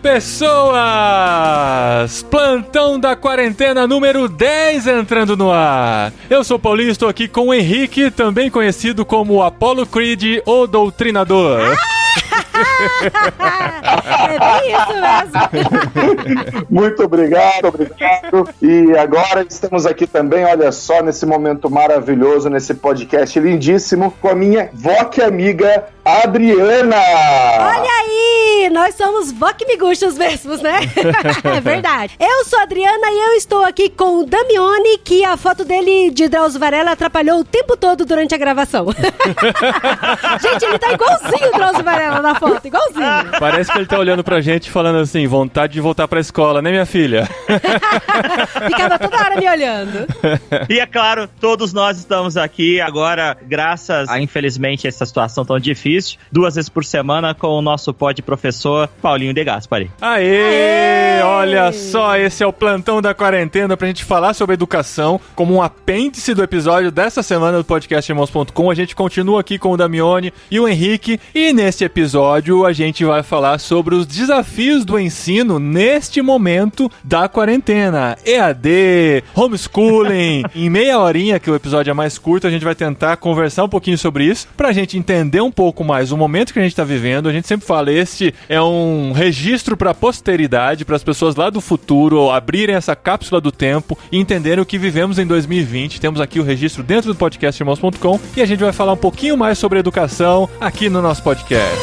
pessoas! Plantão da quarentena número 10 entrando no ar. Eu sou o Paulinho, estou aqui com o Henrique, também conhecido como Apollo Creed, o Doutrinador. É bem isso mesmo. Muito obrigado. E agora estamos aqui também, olha só, nesse momento maravilhoso, nesse podcast lindíssimo, com a minha VOC amiga Adriana. Olha aí, nós somos VOC miguxos mesmos, né? É verdade. Eu sou a Adriana e eu estou aqui com o Damione, que a foto dele de Drauzio Varela atrapalhou o tempo todo durante a gravação. Gente, ele tá igualzinho o Drauzio Varela na foto, igualzinho. Parece que ele tá olhando pra gente falando assim, vontade de voltar pra escola, né, minha filha? Ficava toda hora me olhando. E é claro, todos nós estamos aqui agora, graças a, infelizmente, essa situação tão difícil, 2 vezes por semana com o nosso professor Paulinho de Gaspari. Aê! Olha só, esse é o plantão da quarentena pra gente falar sobre educação, como um apêndice do episódio dessa semana do podcast Irmãos.com. A gente continua aqui com o Damione e o Henrique, e nesse episódio a gente vai falar sobre os desafios do ensino neste momento da quarentena. EAD, homeschooling. Em meia horinha, que o episódio é mais curto, a gente vai tentar conversar um pouquinho sobre isso, pra gente entender um pouco mais o momento que a gente tá vivendo. A gente sempre fala, este é um registro pra posteridade, para as pessoas lá do futuro abrirem essa cápsula do tempo e entenderem o que vivemos em 2020. Temos aqui o registro dentro do podcast Irmãos.com e a gente vai falar um pouquinho mais sobre educação aqui no nosso podcast.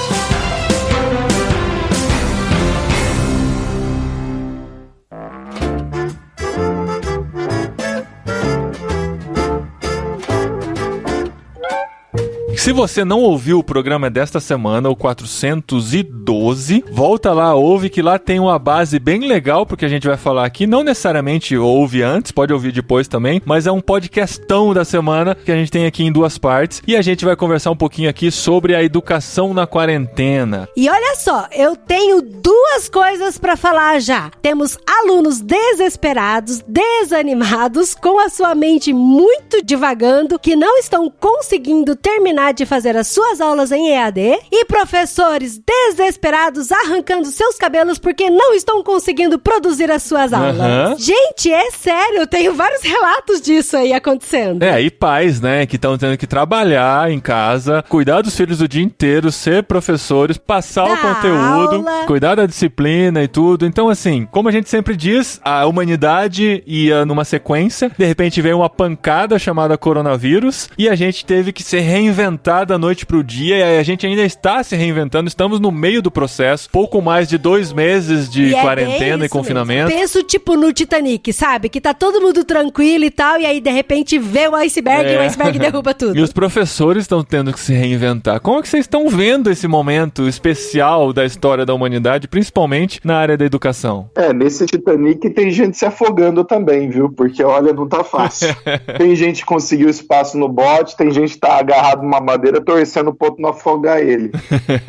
Se você não ouviu o programa desta semana, o 412, volta lá, ouve, que lá tem uma base bem legal porque a gente vai falar aqui. Não necessariamente ouve antes, pode ouvir depois também, mas é um podcastão da semana que a gente tem aqui em 2 partes e a gente vai conversar um pouquinho aqui sobre a educação na quarentena. E olha só, eu tenho 2 coisas pra falar já. Temos alunos desesperados, desanimados, com a sua mente muito divagando, que não estão conseguindo terminar de fazer as suas aulas em EAD, e professores desesperados arrancando seus cabelos porque não estão conseguindo produzir as suas aulas. Gente, é sério, eu tenho vários relatos disso aí acontecendo. E pais, né, que estão tendo que trabalhar em casa, cuidar dos filhos o dia inteiro, ser professores, passar o conteúdo, cuidar da disciplina e tudo. Então, assim, como a gente sempre diz, a humanidade ia numa sequência, de repente veio uma pancada chamada coronavírus, e a gente teve que se reinventar da noite pro dia, e a gente ainda está se reinventando, estamos no meio do processo, pouco mais de 2 meses de quarentena e confinamento. Penso tipo no Titanic, sabe? Que tá todo mundo tranquilo e tal, e aí de repente vê o iceberg e o iceberg derruba tudo. E os professores estão tendo que se reinventar. Como é que vocês estão vendo esse momento especial da história da humanidade, principalmente na área da educação? Nesse Titanic tem gente se afogando também, viu? Porque, olha, não tá fácil. Tem gente que conseguiu espaço no bote, tem gente que tá agarrado numa madeira torcendo o ponto não afogar ele.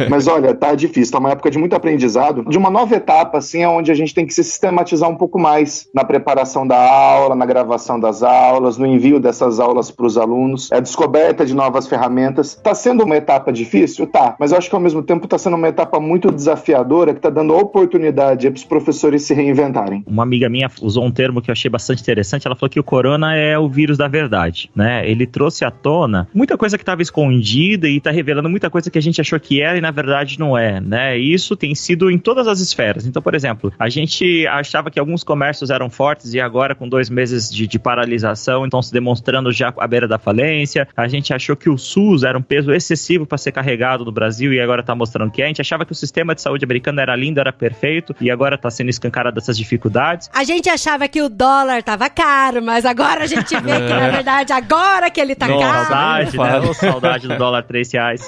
Mas olha, tá difícil, tá uma época de muito aprendizado, de uma nova etapa, assim, onde a gente tem que se sistematizar um pouco mais na preparação da aula, na gravação das aulas, no envio dessas aulas para os alunos, a descoberta de novas ferramentas. Tá sendo uma etapa difícil? Tá, mas eu acho que ao mesmo tempo tá sendo uma etapa muito desafiadora, que tá dando oportunidade para os professores se reinventarem. Uma amiga minha usou um termo que eu achei bastante interessante, ela falou que o corona é o vírus da verdade, né? Ele trouxe à tona muita coisa que estava escondida e está revelando muita coisa que a gente achou que era e na verdade não é, né? E isso tem sido em todas as esferas. Então, por exemplo, a gente achava que alguns comércios eram fortes e agora com 2 meses de paralisação, então se demonstrando já à beira da falência. A gente achou que o SUS era um peso excessivo para ser carregado no Brasil e agora está mostrando que é. A gente achava que o sistema de saúde americano era lindo, era perfeito e agora está sendo escancarado dessas dificuldades. A gente achava que o dólar estava caro, mas agora a gente vê que na verdade agora que ele tá caro. Saudade, né? Saudade do dólar R$3.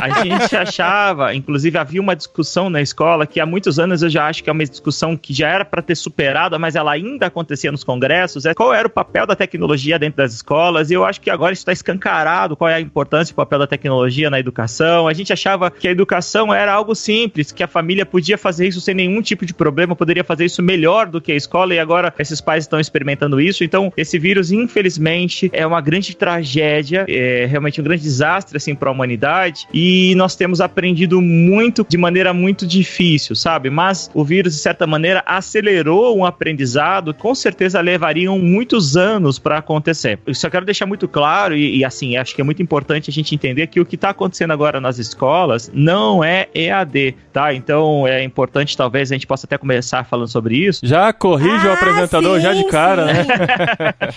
A gente achava, inclusive havia uma discussão na escola que há muitos anos eu já acho que é uma discussão que já era para ter superado, mas ela ainda acontecia nos congressos, qual era o papel da tecnologia dentro das escolas, e eu acho que agora isso está escancarado, qual é a importância e o papel da tecnologia na educação. A gente achava que a educação era algo simples, que a família podia fazer isso sem nenhum tipo de problema, poderia fazer isso melhor do que a escola, e agora esses pais estão experimentando isso. Então esse vírus, infelizmente, é uma grande tragédia, é realmente um grande desastre desastre assim para a humanidade e nós temos aprendido muito de maneira muito difícil, sabe? Mas o vírus, de certa maneira, acelerou um aprendizado que com certeza levariam muitos anos para acontecer. Eu só quero deixar muito claro e assim, acho que é muito importante a gente entender que o que está acontecendo agora nas escolas não é EAD, tá? Então é importante, talvez a gente possa até começar falando sobre isso. Já corrige o apresentador já de cara, né?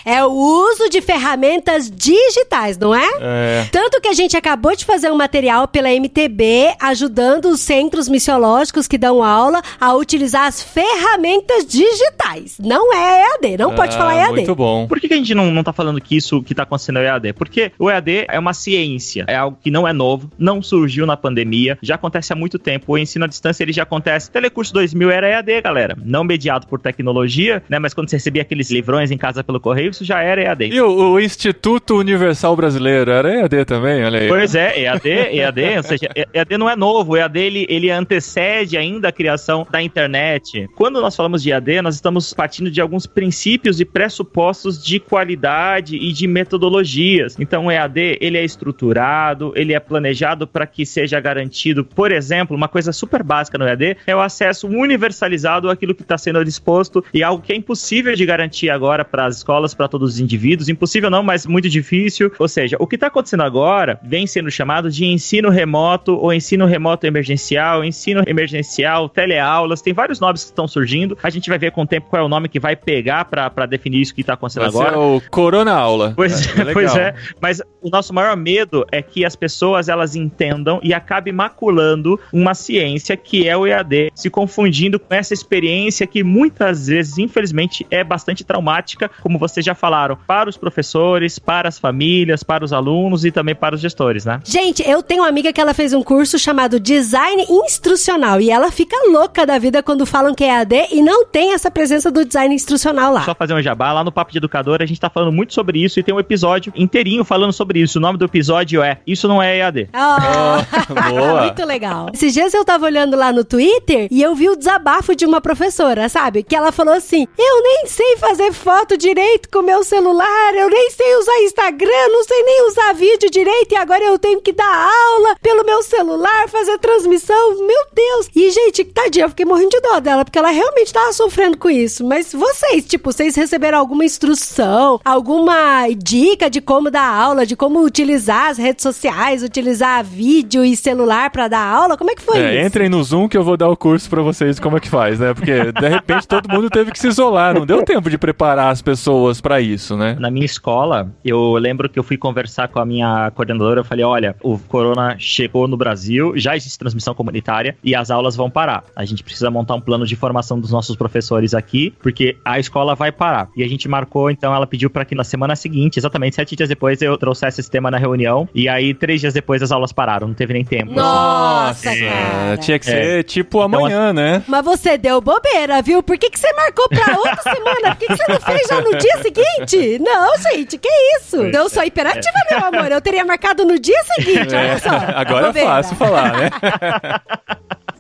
É o uso de ferramentas digitais, não é? É. Tanto que a gente acabou de fazer um material pela MTB ajudando os centros missiológicos que dão aula a utilizar as ferramentas digitais. Não é EAD, não pode falar EAD. Muito bom. Por que a gente não tá falando que isso que tá acontecendo é o EAD? Porque o EAD é uma ciência, é algo que não é novo, não surgiu na pandemia, já acontece há muito tempo. O ensino à distância, ele já acontece. Telecurso 2000 era EAD, galera. Não mediado por tecnologia, né? Mas quando você recebia aqueles livrões em casa pelo correio, isso já era EAD. E o Instituto Universal Brasileiro era EAD também, olha aí. Pois é, EAD, ou seja, EAD não é novo, o EAD ele antecede ainda a criação da internet. Quando nós falamos de EAD, nós estamos partindo de alguns princípios e pressupostos de qualidade e de metodologias. Então o EAD, ele é estruturado, ele é planejado para que seja garantido, por exemplo, uma coisa super básica no EAD é o acesso universalizado àquilo que está sendo disposto e algo que é impossível de garantir agora para as escolas, para todos os indivíduos. Impossível não, mas muito difícil. Ou seja, o que está acontecendo agora vem sendo chamado de ensino remoto ou ensino remoto emergencial, ensino emergencial, teleaulas. Tem vários nomes que estão surgindo. A gente vai ver com o tempo qual é o nome que vai pegar para definir isso que está acontecendo agora. Vai ser o Corona Aula. Pois é. Mas o nosso maior medo é que as pessoas elas entendam e acabem maculando uma ciência que é o EAD, se confundindo com essa experiência que muitas vezes, infelizmente, é bastante traumática, como vocês já falaram, para os professores, para as famílias, para os alunos e também para os gestores, né? Gente, eu tenho uma amiga que ela fez um curso chamado Design Instrucional e ela fica louca da vida quando falam que é EAD e não tem essa presença do design instrucional lá. Só fazer um jabá, lá no Papo de Educador a gente tá falando muito sobre isso e tem um episódio inteirinho falando sobre isso. O nome do episódio é Isso Não É EAD. Boa. Muito legal. Esses dias eu tava olhando lá no Twitter e eu vi o desabafo de uma professora, sabe? Que ela falou assim, eu nem sei fazer foto direito com o meu celular, eu nem sei usar Instagram, não sei nem usar vídeo direito e agora eu tenho que dar aula pelo meu celular, fazer transmissão, meu Deus. E, gente, tadinha, eu fiquei morrendo de dó dela, porque ela realmente tava sofrendo com isso. Mas vocês, tipo, vocês receberam alguma instrução, alguma dica de como dar aula, de como utilizar as redes sociais, utilizar vídeo e celular pra dar aula? Como é que foi isso? Entrem no Zoom que eu vou dar o curso pra vocês como é que faz, né? Porque, de repente, todo mundo teve que se isolar, não deu tempo de preparar as pessoas pra isso, né? Na minha escola, eu lembro que eu fui conversar com a minha coordenadora, eu falei, olha, o corona chegou no Brasil, já existe transmissão comunitária e as aulas vão parar. A gente precisa montar um plano de formação dos nossos professores aqui, porque a escola vai parar. E a gente marcou, então ela pediu para que na semana seguinte, exatamente 7 dias depois, eu trouxesse esse tema na reunião, e aí 3 dias depois as aulas pararam, não teve nem tempo. Nossa, assim. cara. Tinha que ser tipo amanhã, né? Mas você deu bobeira, viu? Por que você marcou pra outra semana? Por que você não fez já no dia seguinte? Não, gente, que isso? Eu sou hiperativa, meu amor. Eu teria marcado no dia seguinte, olha só. Agora é fácil falar, né?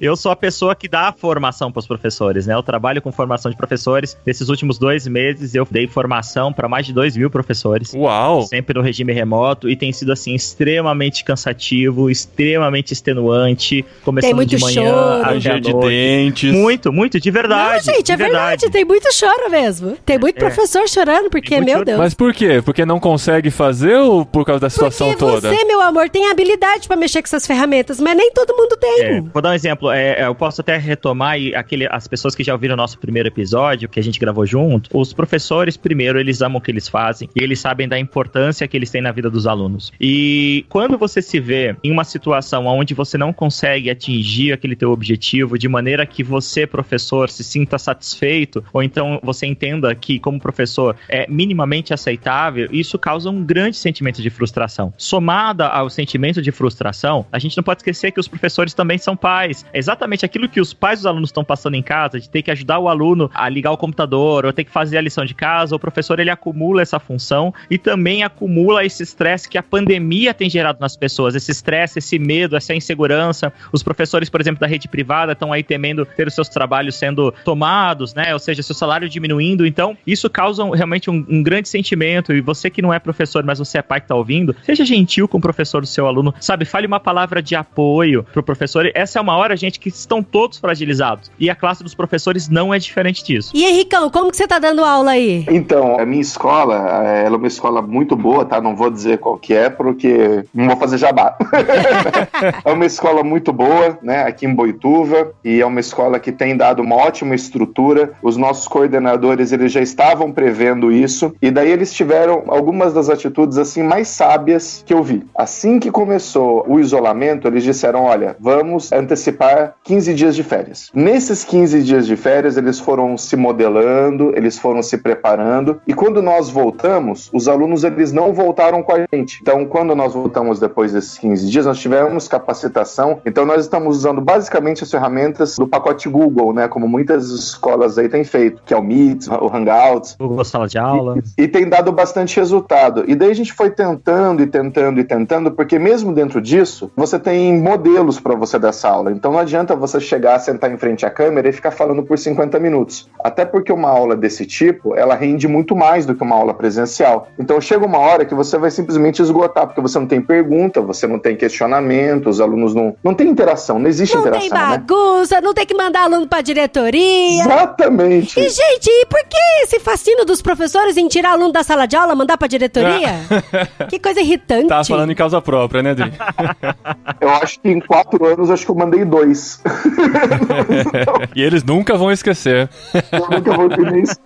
Eu sou a pessoa que dá a formação para os professores, né? Eu trabalho com formação de professores. Nesses últimos 2 meses, eu dei formação para mais de 2.000 professores. Uau! Sempre no regime remoto. E tem sido, assim, extremamente cansativo, extremamente extenuante. Começando de manhã, ranger de dentes. Muito, de verdade. Não, gente, é verdade. Tem muito choro mesmo. Tem muito professor chorando, porque, meu Deus. Mas por quê? Porque não consegue fazer ou por causa da situação toda? Porque você, meu amor, tem habilidade para mexer com essas ferramentas, mas nem todo mundo tem. Vou dar um exemplo. Eu posso até retomar as pessoas que já ouviram o nosso primeiro episódio, que a gente gravou junto. Os professores, primeiro, eles amam o que eles fazem e eles sabem da importância que eles têm na vida dos alunos. E quando você se vê em uma situação onde você não consegue atingir aquele teu objetivo de maneira que você, professor, se sinta satisfeito, ou então você entenda que, como professor, é minimamente aceitável, isso causa um grande sentimento de frustração. Somada ao sentimento de frustração, a gente não pode esquecer que os professores também são pais, exatamente aquilo que os pais dos alunos estão passando em casa, de ter que ajudar o aluno a ligar o computador, ou ter que fazer a lição de casa, o professor ele acumula essa função e também acumula esse estresse que a pandemia tem gerado nas pessoas, esse estresse, esse medo, essa insegurança. Os professores, por exemplo, da rede privada estão aí temendo ter os seus trabalhos sendo tomados, né? Ou seja, seu salário diminuindo. Então, isso causa realmente um grande sentimento. E você que não é professor, mas você é pai que está ouvindo, seja gentil com o professor do seu aluno, sabe? Fale uma palavra de apoio pro professor. Essa é uma hora, gente, que estão todos fragilizados. E a classe dos professores não é diferente disso. E Henricão, como que você tá dando aula aí? Então, a minha escola, ela é uma escola muito boa, tá? Não vou dizer qual que é, porque não vou fazer jabá. É uma escola muito boa, né? Aqui em Boituva, e é uma escola que tem dado uma ótima estrutura. Os nossos coordenadores, eles já estavam prevendo isso, e daí eles tiveram algumas das atitudes, assim, mais sábias que eu vi. Assim que começou o isolamento, eles disseram, olha, vamos antecipar 15 dias de férias. Nesses 15 dias de férias, eles foram se modelando, eles foram se preparando, e quando nós voltamos, os alunos, eles não voltaram com a gente. Então, quando nós voltamos depois desses 15 dias, nós tivemos capacitação, então nós estamos usando basicamente as ferramentas do pacote Google, né, como muitas escolas aí têm feito, que é o Meet, o Hangouts. Google Sala de Aula. E tem dado bastante resultado. E daí a gente foi tentando, porque mesmo dentro disso, você tem modelos para você dar essa aula. Então não adianta você chegar, sentar em frente à câmera e ficar falando por 50 minutos. Até porque uma aula desse tipo, ela rende muito mais do que uma aula presencial. Então chega uma hora que você vai simplesmente esgotar, porque você não tem pergunta, você não tem questionamento, os alunos não tem interação, não existe interação. Não tem bagunça, né? Não tem que mandar aluno pra diretoria. Exatamente. E, gente, e por que esse fascínio dos professores em tirar aluno da sala de aula, mandar pra diretoria? Que coisa irritante. Tá falando em causa própria, né, Dri? Eu acho que em 4 anos, acho que eu mandei 2. E eles nunca vão esquecer. Eu nunca vou ter nem isso.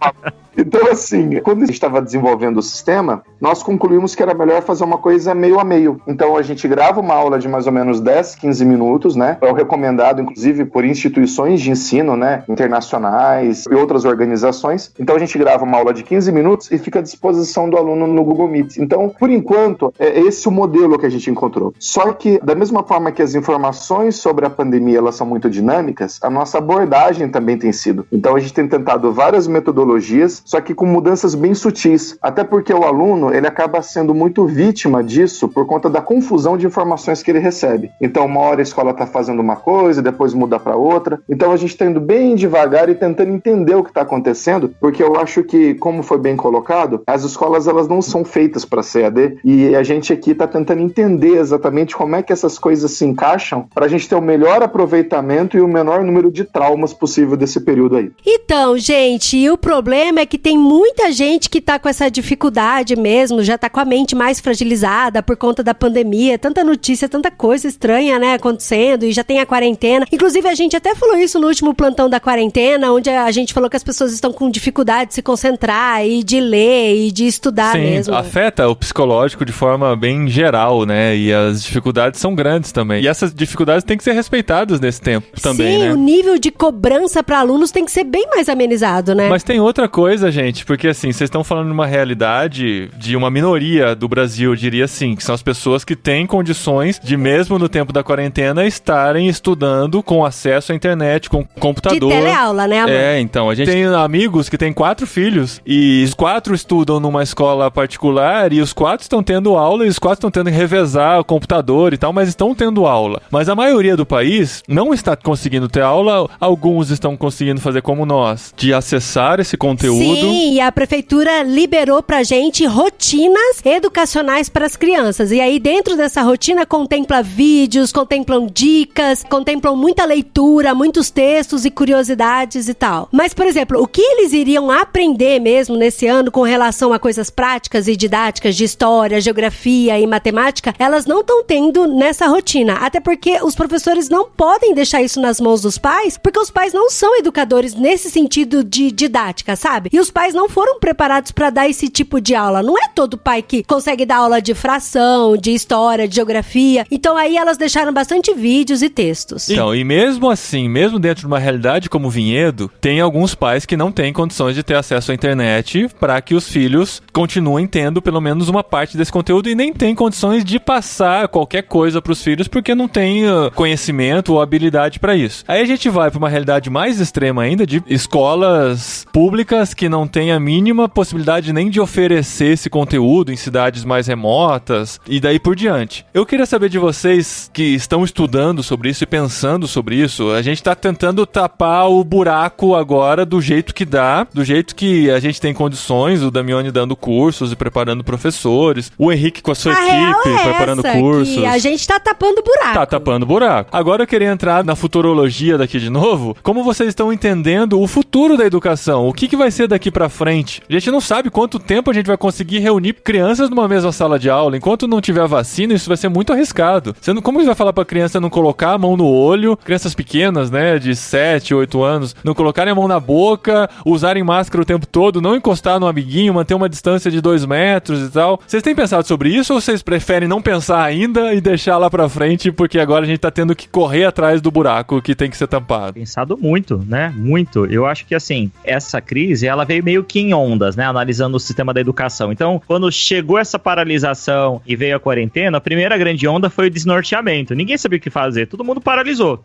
Então, assim, quando a gente estava desenvolvendo o sistema, nós concluímos que era melhor fazer uma coisa meio a meio. Então, a gente grava uma aula de mais ou menos 10, 15 minutos, né? É o recomendado, inclusive, por instituições de ensino, né? Internacionais e outras organizações. Então, a gente grava uma aula de 15 minutos e fica à disposição do aluno no Google Meet. Então, por enquanto, é esse o modelo que a gente encontrou. Só que, da mesma forma que as informações sobre a pandemia, elas são muito dinâmicas, a nossa abordagem também tem sido. Então, a gente tem tentado várias metodologias, só que com mudanças bem sutis. Até porque o aluno, ele acaba sendo muito vítima disso por conta da confusão de informações que ele recebe. Então, uma hora a escola está fazendo uma coisa, depois muda para outra. Então, a gente está indo bem devagar e tentando entender o que está acontecendo, porque eu acho que, como foi bem colocado, as escolas, elas não são feitas para CAD, e a gente aqui está tentando entender exatamente como é que essas coisas se encaixam para a gente ter o melhor aproveitamento e o menor número de traumas possível desse período aí. Então, gente, e o problema é que tem muita gente que tá com essa dificuldade mesmo, já tá com a mente mais fragilizada por conta da pandemia, tanta notícia, tanta coisa estranha, né, acontecendo, e já tem a quarentena. Inclusive, a gente até falou isso no último plantão da quarentena, onde a gente falou que as pessoas estão com dificuldade de se concentrar e de ler e de estudar. Sim, mesmo. Afeta o psicológico de forma bem geral, né, e as dificuldades são grandes também. E essas dificuldades têm que ser respeitadas nesse tempo também, né? Sim, o nível de cobrança para alunos tem que ser bem mais amenizado, né? Mas tem outra coisa, gente, porque assim, vocês estão falando de uma realidade de uma minoria do Brasil, eu diria assim, que são as pessoas que têm condições de, mesmo no tempo da quarentena, estarem estudando com acesso à internet, com computador. De teleaula, né, amor? Então, a gente tem amigos que têm 4 filhos e os 4 estudam numa escola particular e os 4 estão tendo aula e os 4 estão tendo que revezar o computador e tal, mas estão tendo aula. Mas a maioria do país não está conseguindo ter aula, alguns estão conseguindo fazer como nós, de acessar esse conteúdo. Sim, e a prefeitura liberou pra gente rotinas educacionais para as crianças. E aí, dentro dessa rotina, contempla vídeos, contemplam dicas, contemplam muita leitura, muitos textos e curiosidades e tal. Mas, por exemplo, o que eles iriam aprender mesmo nesse ano com relação a coisas práticas e didáticas de história, geografia e matemática, elas não estão tendo nessa rotina. Até porque os professores não podem deixar isso nas mãos dos pais, porque os pais não são educadores nesse sentido de didática, sabe? E e os pais não foram preparados para dar esse tipo de aula. Não é todo pai que consegue dar aula de fração, de história, de geografia. Então aí elas deixaram bastante vídeos e textos. Então, e mesmo assim, mesmo dentro de uma realidade como Vinhedo, tem alguns pais que não têm condições de ter acesso à internet para que os filhos continuem tendo pelo menos uma parte desse conteúdo e nem têm condições de passar qualquer coisa para os filhos porque não tem conhecimento ou habilidade para isso. Aí a gente vai para uma realidade mais extrema ainda de escolas públicas que não têm a mínima possibilidade nem de oferecer esse conteúdo em cidades mais remotas e daí por diante. Eu queria saber de vocês que estão estudando sobre isso e pensando sobre isso. A gente está tentando tapar o buraco agora do jeito que dá, do jeito que a gente tem condições, o Damione dando cursos e preparando professores, o Henrique com a sua equipe preparando cursos. Que a gente tá tapando buraco. Tá tapando buraco. Agora eu queria entrar na futurologia daqui de novo. Como vocês estão entendendo o futuro da educação? O que vai ser daqui pra frente? A gente não sabe quanto tempo a gente vai conseguir reunir crianças numa mesma sala de aula. Enquanto não tiver vacina, isso vai ser muito arriscado. Como você vai falar pra criança não colocar a mão no olho? Crianças pequenas, né, de 7, 8 anos, não colocarem a mão na boca, usarem máscara o tempo todo, não encostar no amiguinho, manter uma distância de 2 metros e tal. Vocês têm pensado sobre isso ou vocês preferem não pensar ainda e deixar lá pra frente porque agora a gente tá tendo que correr atrás do buraco que tem que ser tampado? Pensado muito, né? Muito. Eu acho que, assim, essa crise, ela veio meio que em ondas, né? Analisando o sistema da educação. Então, quando chegou essa paralisação e veio a quarentena, a primeira grande onda foi o desnorteamento. Ninguém sabia o que fazer. Todo mundo paralisou,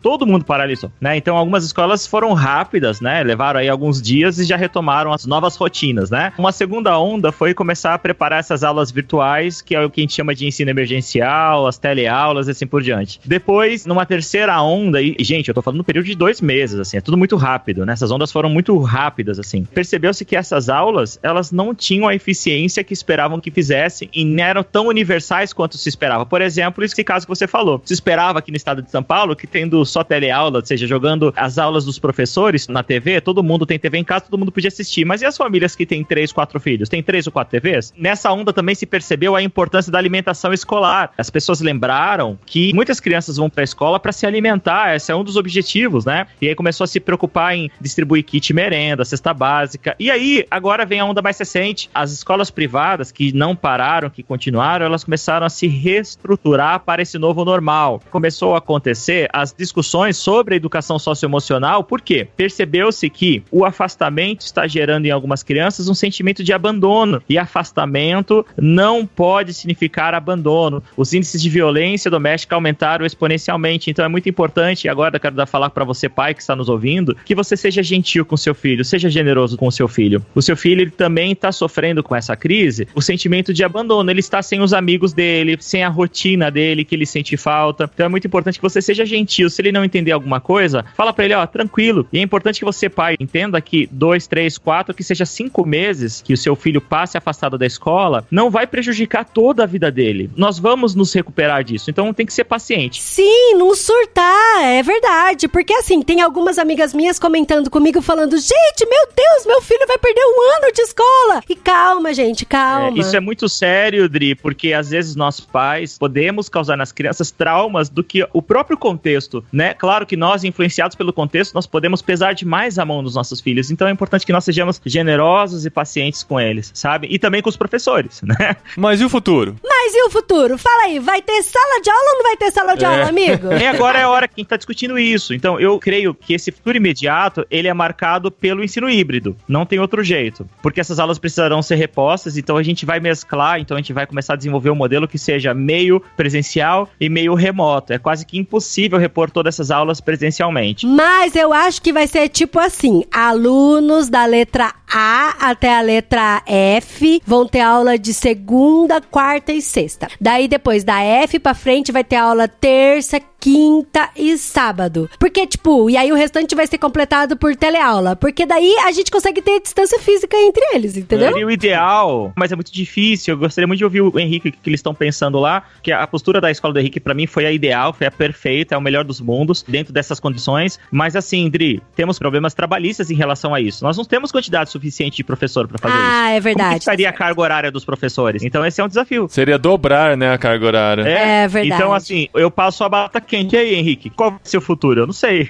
né? Então, algumas escolas foram rápidas, né? Levaram aí alguns dias e já retomaram as novas rotinas, né? Uma segunda onda foi começar a preparar essas aulas virtuais, que é o que a gente chama de ensino emergencial, as teleaulas e assim por diante. Depois, numa terceira onda, e gente, eu tô falando no período de 2 meses, assim, é tudo muito rápido, né? Essas ondas foram muito rápidas, assim. Percebeu-se que essas aulas, elas não tinham a eficiência que esperavam que fizessem e não eram tão universais quanto se esperava. Por exemplo, esse caso que você falou. Se esperava aqui no estado de São Paulo que tendo só teleaula, ou seja, jogando as aulas dos professores na TV, todo mundo tem TV em casa, todo mundo podia assistir. Mas e as famílias que têm 3, 4 filhos? Tem 3 ou 4 TVs? Nessa onda também se percebeu a importância da alimentação escolar. As pessoas lembraram que muitas crianças vão para a escola para se alimentar, esse é um dos objetivos, né? E aí começou a se preocupar em distribuir kit merenda, cesta básica. E aí, agora vem a onda mais recente. As escolas privadas que não pararam, que continuaram, elas começaram a se reestruturar para esse novo normal. Começou a acontecer as discussões sobre a educação socioemocional, por quê? Percebeu-se que o afastamento está gerando em algumas crianças um sentimento de abandono, e afastamento não pode significar abandono. Os índices de violência doméstica aumentaram exponencialmente, então é muito importante, e agora eu quero falar para você, pai que está nos ouvindo, que você seja gentil com seu filho, seja generoso com o seu filho. O seu filho, ele também está sofrendo com essa crise, o sentimento de abandono, ele está sem os amigos dele, sem a rotina dele, que ele sente falta. Então é muito importante que você seja gentil. Se ele não entender alguma coisa, fala pra ele, ó, tranquilo. E é importante que você, pai, entenda que 2, 3, 4, que seja 5 meses que o seu filho passe afastado da escola, não vai prejudicar toda a vida dele. Nós vamos nos recuperar disso. Então tem que ser paciente. Sim, não surtar, é verdade. Porque assim, tem algumas amigas minhas comentando comigo, falando, gente, meu Deus, meu filho vai perder 1 ano de escola. E calma, gente, calma. Isso é muito sério, Dri, porque às vezes nós pais podemos causar nas crianças traumas do que o próprio contexto, né? Claro que nós, influenciados pelo contexto, nós podemos pesar demais a mão dos nossos filhos. Então é importante que nós sejamos generosos e pacientes com eles, sabe? E também com os professores, né? Mas e o futuro? Fala aí, vai ter sala de aula ou não vai ter sala de aula, amigo? Agora é a hora que a gente tá discutindo isso. Então eu creio que esse futuro imediato, ele é marcado pelo ensino híbrido. Não tem outro jeito. Porque essas aulas precisarão ser repostas, então a gente vai mesclar, então a gente vai começar a desenvolver um modelo que seja meio presencial e meio remoto. É quase que impossível repor todas essas aulas presencialmente. Mas eu acho que vai ser tipo assim, alunos da letra A até a letra F vão ter aula de segunda, quarta e sexta. Daí depois da F pra frente vai ter aula terça, quinta e sábado. Porque, tipo, e aí o restante vai ser completado por teleaula. Porque daí a gente consegue ter distância física entre eles, entendeu? Seria o ideal, mas é muito difícil. Eu gostaria muito de ouvir o Henrique, o que eles estão pensando lá, que a postura da escola do Henrique, pra mim, foi a ideal, foi a perfeita, é o melhor dos mundos, dentro dessas condições. Mas assim, Dri, temos problemas trabalhistas em relação a isso. Nós não temos quantidade suficiente de professor pra fazer isso. Ah, é verdade. Como que estaria a carga horária dos professores? Então esse é um desafio. Seria dobrar, né, a carga horária. É verdade. Então, assim, eu passo a bata quente. E aí, Henrique, qual vai ser o futuro? Eu não sei.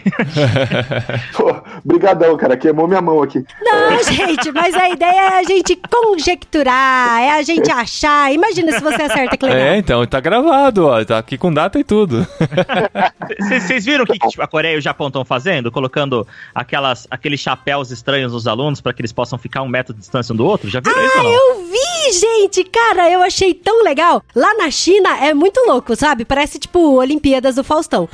Pô, brigadão, cara, queimou minha mão aqui. Não, gente, mas a ideia é a gente conjecturar, é a gente achar. Imagina se você acerta, que legal. Então, tá gravado, ó, tá aqui com data e tudo. Vocês viram o que a Coreia e o Japão estão fazendo? Colocando aqueles chapéus estranhos nos alunos para que eles possam ficar 1 metro de distância um do outro? Já viram isso ou não? Eu vi, gente, cara, eu achei tão legal. Lá na China é muito louco, sabe? Parece tipo Olimpíadas do Faustão.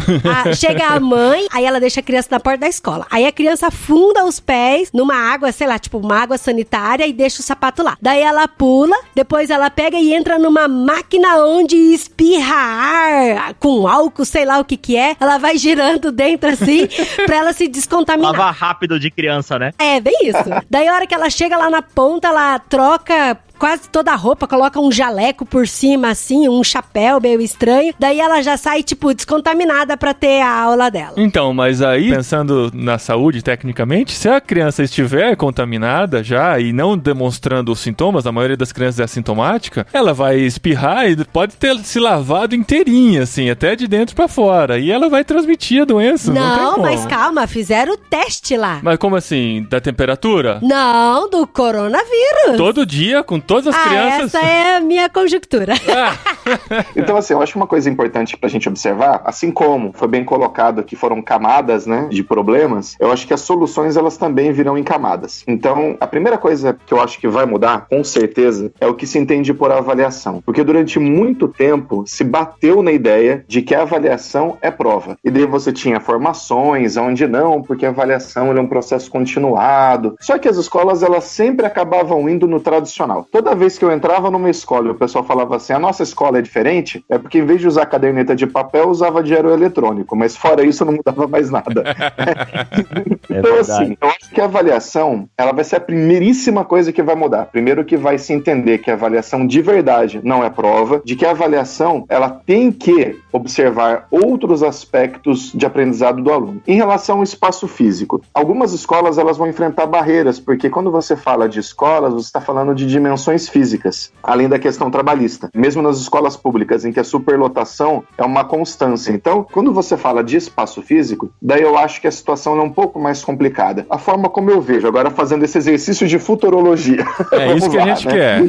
Chega a mãe, aí ela deixa a criança na porta da escola. Aí a criança afunda os pés numa água, sei lá, tipo uma água sanitária e deixa o sapato lá. Daí ela pula, depois ela pega e entra numa máquina onde espirra ar com álcool, sei lá o que é. Ela vai girando dentro assim pra ela se descontaminar. Lavar rápido de criança, né? É, bem isso. Daí a hora que ela chega lá na ponta, ela troca quase toda a roupa, coloca um jaleco por cima, assim, um chapéu meio estranho. Daí ela já sai, tipo, descontaminada pra ter a aula dela. Então, mas aí, pensando na saúde, tecnicamente, se a criança estiver contaminada já e não demonstrando os sintomas, a maioria das crianças é assintomática, ela vai espirrar e pode ter se lavado inteirinha, assim, até de dentro pra fora. E ela vai transmitir a doença. Não tem como. Mas calma, fizeram o teste lá. Mas como assim? Da temperatura? Não, do coronavírus. Todo dia, com todas as crianças. Essa é a minha conjectura. Então, assim, eu acho uma coisa importante pra gente observar, assim como foi bem colocado que foram camadas, né, de problemas, eu acho que as soluções, elas também virão em camadas. Então, a primeira coisa que eu acho que vai mudar, com certeza, é o que se entende por avaliação. Porque durante muito tempo se bateu na ideia de que a avaliação é prova. E daí você tinha formações, onde não, porque a avaliação é um processo continuado. Só que as escolas, elas sempre acabavam indo no tradicional. Toda vez que eu entrava numa escola e o pessoal falava assim, a nossa escola é diferente, é porque em vez de usar caderneta de papel, usava dinheiro eletrônico, mas fora isso não mudava mais nada. Então, assim, eu acho que a avaliação, ela vai ser a primeiríssima coisa que vai mudar. Primeiro que vai se entender que a avaliação de verdade não é prova, de que a avaliação, ela tem que observar outros aspectos de aprendizado do aluno. Em relação ao espaço físico, algumas escolas, elas vão enfrentar barreiras, porque quando você fala de escolas, você está falando de dimensões físicas, além da questão trabalhista. Mesmo nas escolas públicas, em que a superlotação é uma constância. Então, quando você fala de espaço físico, daí eu acho que a situação é um pouco mais complicada. A forma como eu vejo, agora fazendo esse exercício de futurologia. É isso que a gente quer.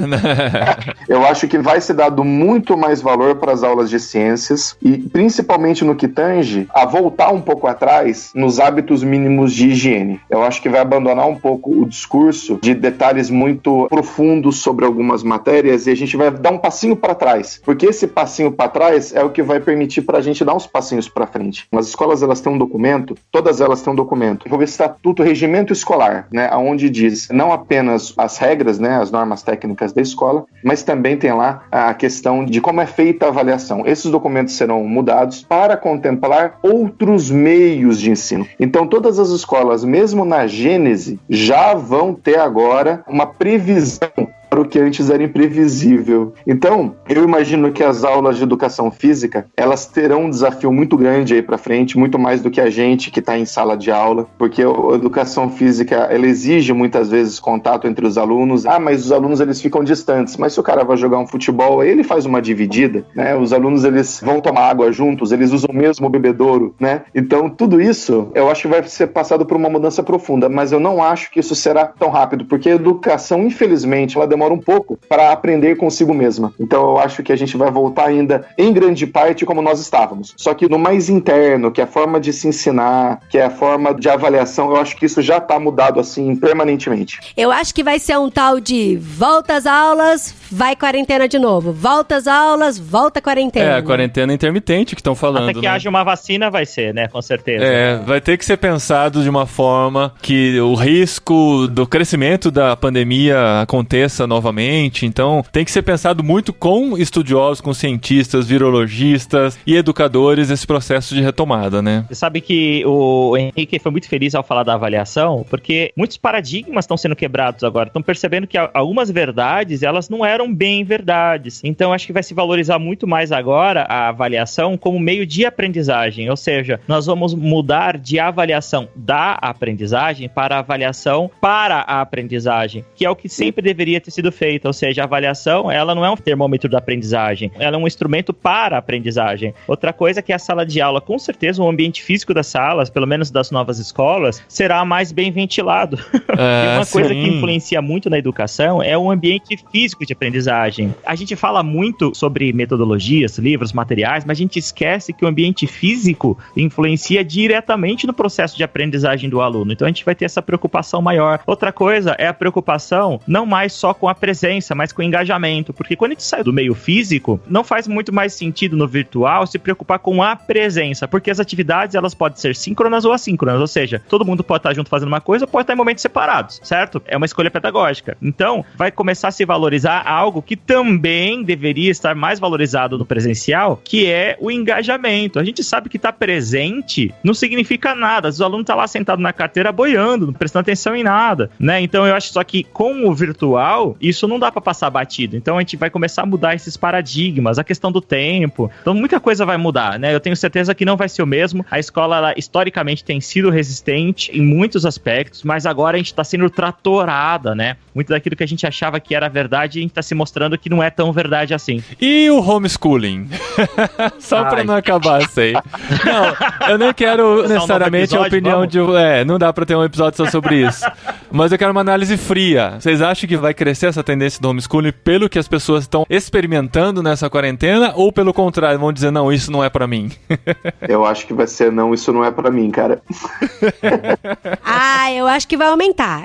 Eu acho que vai ser dado muito mais valor para as aulas de ciências e principalmente no que tange a voltar um pouco atrás nos hábitos mínimos de higiene. Eu acho que vai abandonar um pouco o discurso de detalhes muito profundos sobre algumas matérias e a gente vai dar um passinho para trás, porque esse passinho para trás é o que vai permitir para a gente dar uns passinhos para frente. As escolas, elas têm um documento, todas elas têm um documento, o Estatuto Regimento Escolar, né, onde diz não apenas as regras, né, as normas técnicas da escola, mas também tem lá a questão de como é feita a avaliação. Esses documentos serão mudados para contemplar outros meios de ensino. Então, todas as escolas, mesmo na gênese, já vão ter agora uma previsão para o que antes era imprevisível. Então, eu imagino que as aulas de educação física, elas terão um desafio muito grande aí para frente, muito mais do que a gente que está em sala de aula, porque a educação física, ela exige muitas vezes contato entre os alunos. Mas os alunos, eles ficam distantes. Mas se o cara vai jogar um futebol, aí ele faz uma dividida, né? Os alunos, eles vão tomar água juntos, eles usam o mesmo bebedouro, né? Então, tudo isso, eu acho que vai ser passado por uma mudança profunda, mas eu não acho que isso será tão rápido, porque a educação, infelizmente, ela demora um pouco para aprender consigo mesma. Então eu acho que a gente vai voltar ainda em grande parte como nós estávamos. Só que no mais interno, que é a forma de se ensinar, que é a forma de avaliação, eu acho que isso já está mudado assim permanentemente. Eu acho que vai ser um tal de volta às aulas, vai quarentena de novo. Volta às aulas, volta quarentena. É, a quarentena intermitente que estão falando. Até que haja uma vacina vai ser, né? Com certeza. É, vai ter que ser pensado de uma forma que o risco do crescimento da pandemia aconteça novamente. Então, tem que ser pensado muito com estudiosos, com cientistas, virologistas e educadores esse processo de retomada, né? Você sabe que o Henrique foi muito feliz ao falar da avaliação, porque muitos paradigmas estão sendo quebrados agora. Estão percebendo que algumas verdades, elas não eram bem verdades. Então, acho que vai se valorizar muito mais agora a avaliação como meio de aprendizagem. Ou seja, nós vamos mudar de avaliação da aprendizagem para avaliação para a aprendizagem, que é o que sempre deveria ter sido sido feita, ou seja, a avaliação, ela não é um termômetro da aprendizagem, ela é um instrumento para a aprendizagem. Outra coisa é que a sala de aula, com certeza, o ambiente físico das salas, pelo menos das novas escolas, será mais bem ventilado. E uma coisa que influencia muito na educação é o ambiente físico de aprendizagem. A gente fala muito sobre metodologias, livros, materiais, mas a gente esquece que o ambiente físico influencia diretamente no processo de aprendizagem do aluno. Então a gente vai ter essa preocupação maior. Outra coisa é a preocupação não mais só com a presença, mas com o engajamento, porque quando a gente sai do meio físico, não faz muito mais sentido no virtual se preocupar com a presença, porque as atividades elas podem ser síncronas ou assíncronas, ou seja, todo mundo pode estar junto fazendo uma coisa ou pode estar em momentos separados, certo? É uma escolha pedagógica. Então, vai começar a se valorizar algo que também deveria estar mais valorizado no presencial, que é o engajamento. A gente sabe que estar presente não significa nada. Os alunos estão lá sentados na carteira boiando, não prestando atenção em nada, né? Então, eu acho só que com o virtual, isso não dá para passar batido. Então, a gente vai começar a mudar esses paradigmas, a questão do tempo. Então, muita coisa vai mudar, né? Eu tenho certeza que não vai ser o mesmo. A escola, ela, historicamente, tem sido resistente em muitos aspectos, mas agora a gente está sendo tratorada, né? Muito daquilo que a gente achava que era verdade, a gente está se mostrando que não é tão verdade assim. E o homeschooling? Só pra não acabar isso aí. Não, eu nem quero necessariamente a opinião de... não dá pra ter um episódio só sobre isso. Mas eu quero uma análise fria. Vocês acham que vai crescer essa tendência do homeschooling pelo que as pessoas estão experimentando nessa quarentena? Ou pelo contrário, vão dizer, não, isso não é pra mim? Eu acho que vai ser, não, isso não é pra mim, cara. Eu acho que vai aumentar.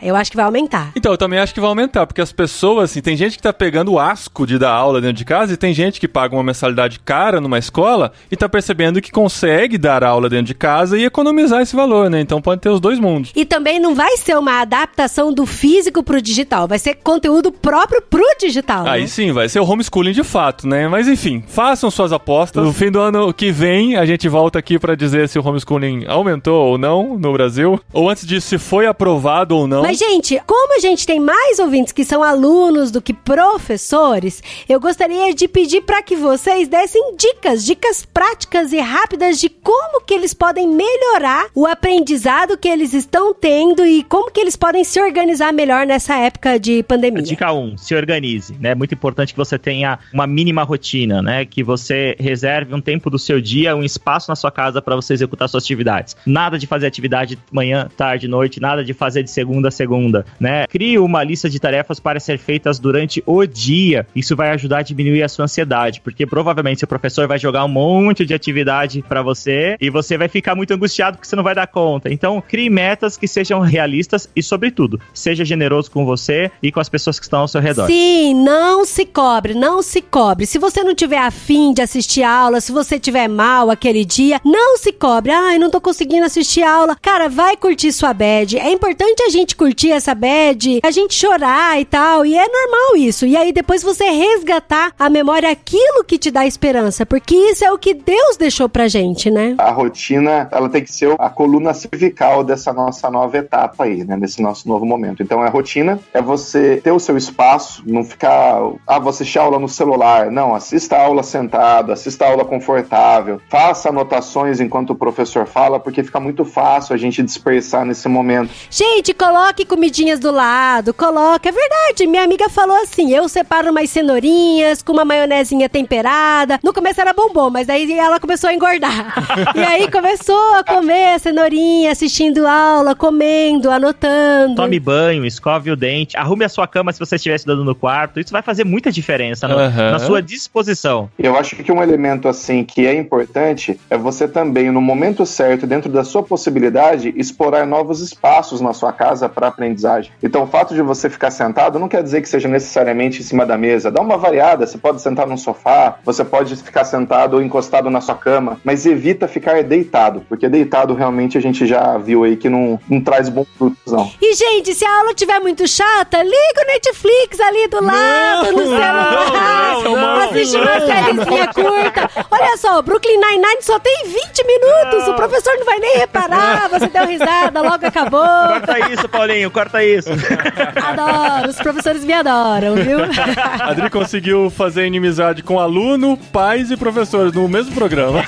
Então, eu também acho que vai aumentar, porque as pessoas, assim, tem gente que tá pegando o asco de dar aula dentro de casa e tem gente que paga uma mensalidade cara numa escola e tá percebendo que consegue dar aula dentro de casa e economizar esse valor, né? Então pode ter os dois mundos. E também não vai ser uma adaptação do físico pro digital, vai ser conteúdo próprio pro digital. Aí né? sim, vai ser o homeschooling de fato, né? Mas enfim, façam suas apostas. No fim do ano que vem, a gente volta aqui pra dizer se o homeschooling aumentou ou não no Brasil, ou antes disso, se foi aprovado ou não. Mas, gente, como a gente tem mais ouvintes que são alunos do que professores, eu gostaria de pedir para que vocês dessem dicas práticas e rápidas de como que eles podem melhorar o aprendizado que eles estão tendo e como que eles podem se organizar melhor nessa época de pandemia. Dica 1, se organize, né? É muito importante que você tenha uma mínima rotina, né? Que você reserve um tempo do seu dia, um espaço na sua casa para você executar suas atividades. Nada de fazer atividade manhã, tarde, noite, nada de fazer de segunda a segunda, né? Crie uma lista de tarefas para ser feitas durante o dia. Isso vai ajudar a diminuir a sua ansiedade, porque provavelmente seu professor vai jogar um monte de atividade para você e você vai ficar muito angustiado porque você não vai dar conta. Então, crie metas que sejam realistas e, sobretudo, seja generoso com você e com as pessoas que estão ao seu redor. Sim, não se cobre. Se você não tiver afim de assistir aula, se você tiver mal aquele dia, não se cobre. Não tô conseguindo assistir aula. Cara, vai curtir sua bad. É importante a gente curtir essa bad, a gente chorar e tal, e é normal isso. E aí depois você resgatar a memória, aquilo que te dá esperança, porque isso é o que Deus deixou pra gente, né? A rotina, ela tem que ser a coluna cervical dessa nossa nova etapa aí, né? Desse nosso novo momento. Então, a rotina é você ter o seu espaço, não ficar, vou assistir aula no celular. Não, assista a aula sentado, assista a aula confortável, faça anotações enquanto o professor fala, porque fica muito fácil a gente dispersar nesse momento. Gente, coloque comidinhas do lado, é verdade, minha amiga falou assim, eu separo umas cenourinhas com uma maionezinha temperada, no começo era bombom, mas daí ela começou a engordar, e aí começou a comer a cenourinha, assistindo aula, comendo, anotando. Tome banho, escove o dente, arrume a sua cama se você estiver estudando no quarto, isso vai fazer muita diferença na sua disposição. Eu acho que um elemento assim que é importante é você também, no momento certo, dentro da sua possibilidade, explorar novos espaços na sua casa para aprendizagem. Então, o fato de você ficar sentado não quer dizer que seja necessariamente em cima da mesa. Dá uma variada, você pode sentar num sofá, você pode ficar sentado ou encostado na sua cama, mas evita ficar deitado, porque deitado realmente a gente já viu aí que não traz bons frutos, não. E, gente, se a aula estiver muito chata, liga o Netflix ali do lado, no celular, assiste uma sériezinha curta. Olha só, o Brooklyn Nine-Nine só tem 20 minutos, o professor não vai nem reparar, você deu risada, logo acabou. Corta isso, Paulinho, corta isso. Adoro, os professores me adoram, viu? Adri conseguiu fazer inimizade com aluno, pais e professores no mesmo programa.